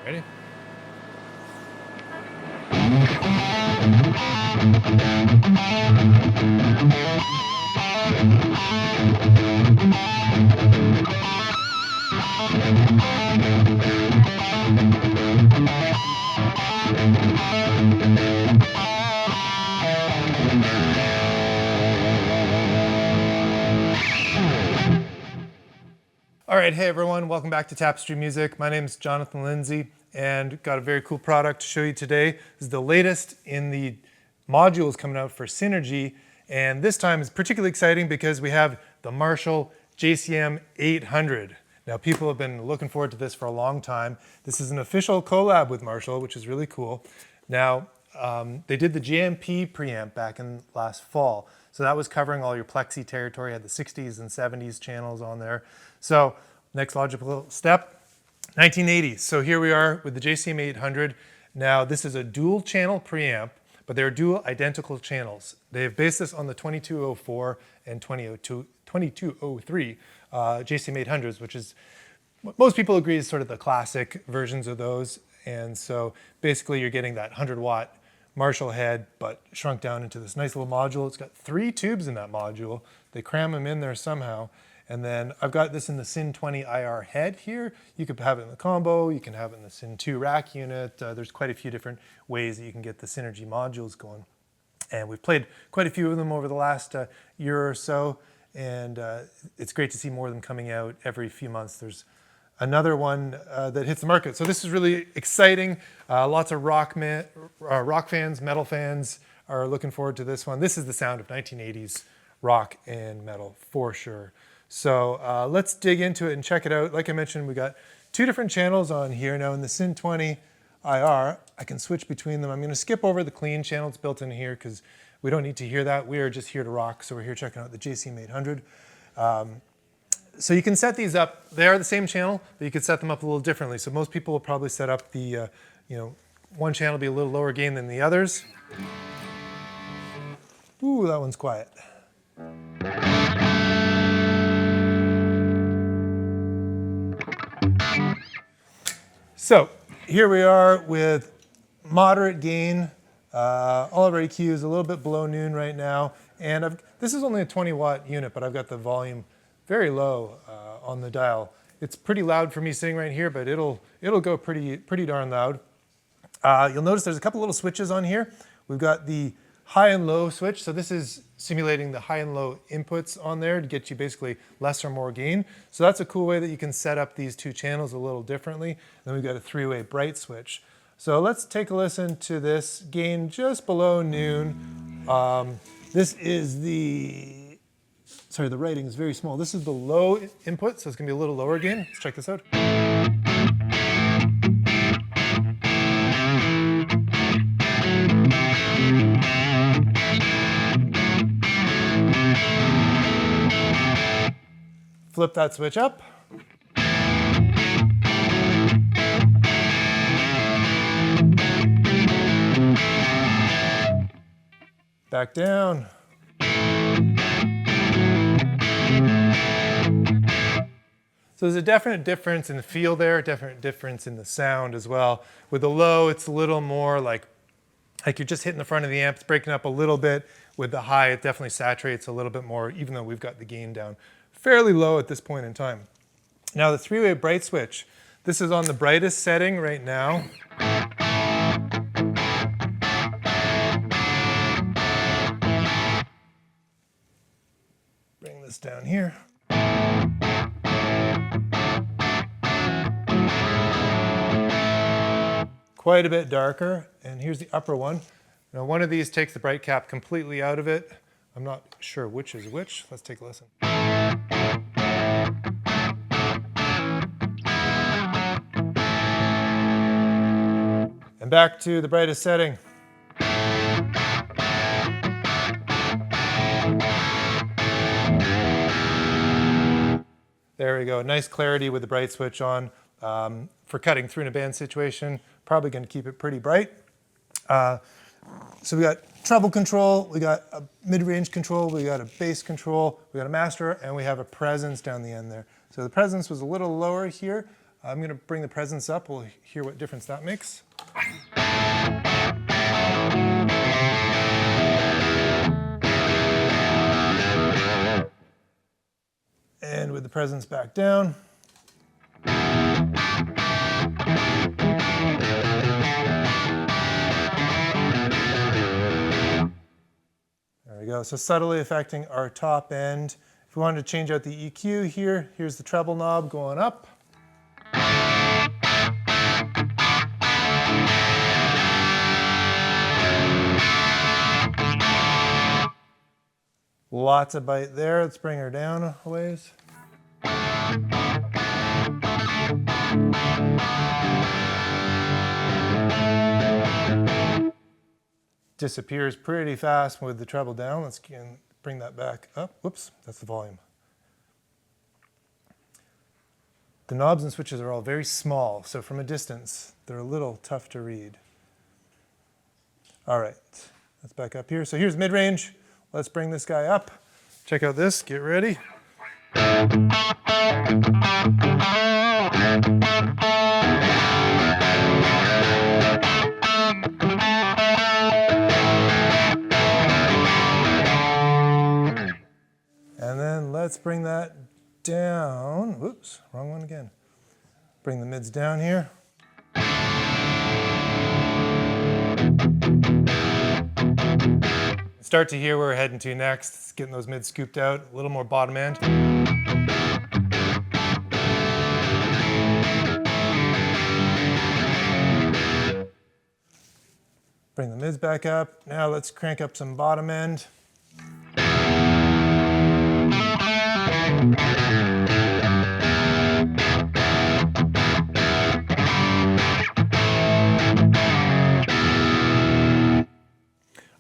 Ready? All right, hey everyone, welcome back to Tapestry Music. My name is Jonathan Lindsay and got a very cool product to show you today. This is the latest in the modules coming out for Synergy, and this time is particularly exciting because we have the Marshall JCM800. Now people have been looking forward to this for a long time. This is an official collab with Marshall, which is really cool. Now, they did the JMP preamp back in last fall. So that was covering all your plexi territory, had the 60s and 70s channels on there. So next logical step, 1980s. So here we are with the JCM800. Now this is a dual channel preamp, but they're dual identical channels. They have based this on the 2204 and 2203 JCM800s, which is what most people agree is sort of the classic versions of those. And so basically you're getting that 100-watt Marshall head, but shrunk down into this nice little module. It's got 3 tubes in that module. They cram them in there somehow. And then I've got this in the Syn 20 IR head here. You could have it in the combo. You can have it in the Syn 2 rack unit. There's quite a few different ways that you can get the Synergy modules going. And we've played quite a few of them over the last year or so. And it's great to see more of them coming out every few months. There's another one that hits the market. So this is really exciting. Lots of rock fans, metal fans are looking forward to this one. This is the sound of 1980s rock and metal for sure. So let's dig into it and check it out. Like I mentioned, we got 2 different channels on here. Now in the Syn 20 IR, I can switch between them. I'm going to skip over the clean channel. It's built in here because we don't need to hear that. We are just here to rock. So we're here checking out the JCM800. So you can set these up. They are the same channel, but you could set them up a little differently. So most people will probably set up the, one channel be a little lower gain than the others. Ooh, that one's quiet. So here we are with moderate gain. All of our EQ is a little bit below noon right now. And this is only a 20-watt unit, but I've got the volume very low on the dial. It's pretty loud for me sitting right here, but it'll go pretty darn loud. You'll notice there's a couple little switches on here. We've got the high and low switch. So this is simulating the high and low inputs on there to get you basically less or more gain. So that's a cool way that you can set up these 2 channels a little differently. Then we've got a 3-way bright switch. So let's take a listen to this gain just below noon. This is the writing is very small. This is the low input, so it's gonna be a little lower gain. Let's check this out. Flip that switch up. Back down. So there's a definite difference in the feel there, a definite difference in the sound as well. With the low, it's a little more like you're just hitting the front of the amp, it's breaking up a little bit. With the high, it definitely saturates a little bit more, even though we've got the gain down fairly low at this point in time. Now the 3-way bright switch, this is on the brightest setting right now. Bring this down here. Quite a bit darker, and here's the upper one. Now one of these takes the bright cap completely out of it. I'm not sure which is which. Let's take a listen. And back to the brightest setting. There we go, nice clarity with the bright switch on. For cutting through in a band situation, probably going to keep it pretty bright. So we got treble control, we got a mid-range control, we got a bass control, we got a master, and we have a presence down the end there. So the presence was a little lower here. I'm going to bring the presence up. We'll hear what difference that makes. And with the presence back down. There we go. So subtly affecting our top end. If we wanted to change out the EQ here, here's the treble knob going up. Lots of bite there. Let's bring her down a ways. Disappears pretty fast with the treble down. Let's bring that back up. Whoops, that's the volume. The knobs and switches are all very small, so from a distance, they're a little tough to read. All right, let's back up here. So here's mid-range. Let's bring this guy up. Check out this, get ready. And then let's bring that down. Whoops, wrong one again. Bring the mids down here. Start to hear where we're heading to next. It's getting those mids scooped out, a little more bottom end. Bring the mids back up. Now let's crank up some bottom end.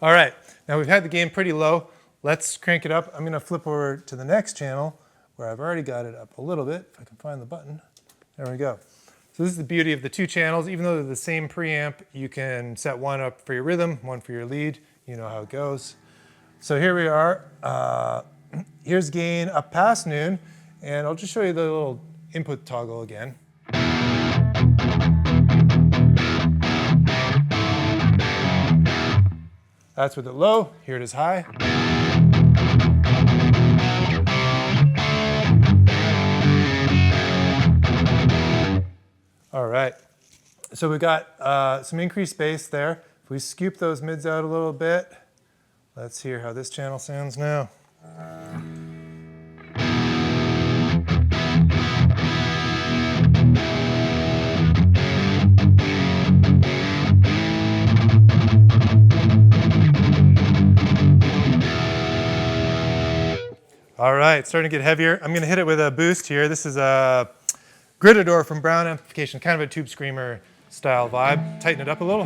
All right, now we've had the gain pretty low. Let's crank it up. I'm going to flip over to the next channel where I've already got it up a little bit. If I can find the button. There we go. So this is the beauty of the two channels. Even though they're the same preamp, you can set one up for your rhythm, one for your lead. You know how it goes. So here we are. Here's gain up past noon. And I'll just show you the little input toggle again. That's with it low. Here it is high. All right. So we got some increased bass there. If we scoop those mids out a little bit, let's hear how this channel sounds now. All right, starting to get heavier. I'm going to hit it with a boost here. This is a Gridador from Brown Amplification, kind of a tube screamer style vibe. Tighten it up a little.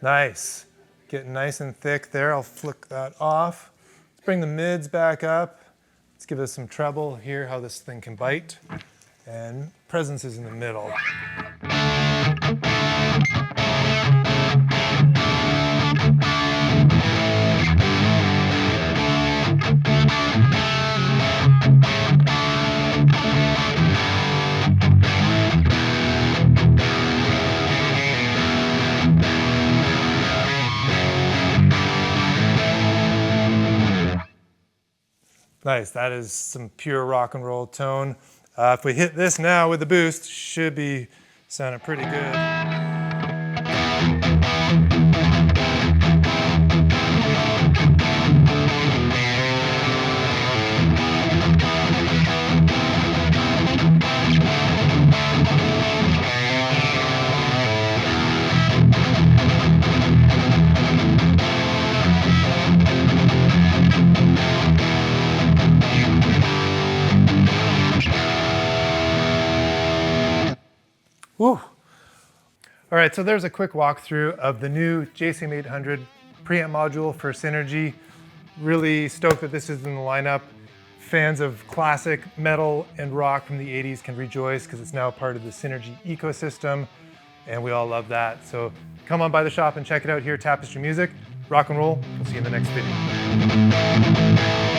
Nice. Getting nice and thick there. I'll flick that off. Let's bring the mids back up. Let's give us some treble, hear how this thing can bite. And presence is in the middle. Nice, that is some pure rock and roll tone. If we hit this now with the boost, should be sounding pretty good. Woo. All right, so there's a quick walkthrough of the new JCM800 preamp module for Synergy. Really stoked that this is in the lineup. fans of classic metal and rock from the 80s can rejoice because it's now part of the Synergy ecosystem, and we all love that. So come on by the shop and check it out here at Tapestry Music. Rock and roll. We'll see you in the next video.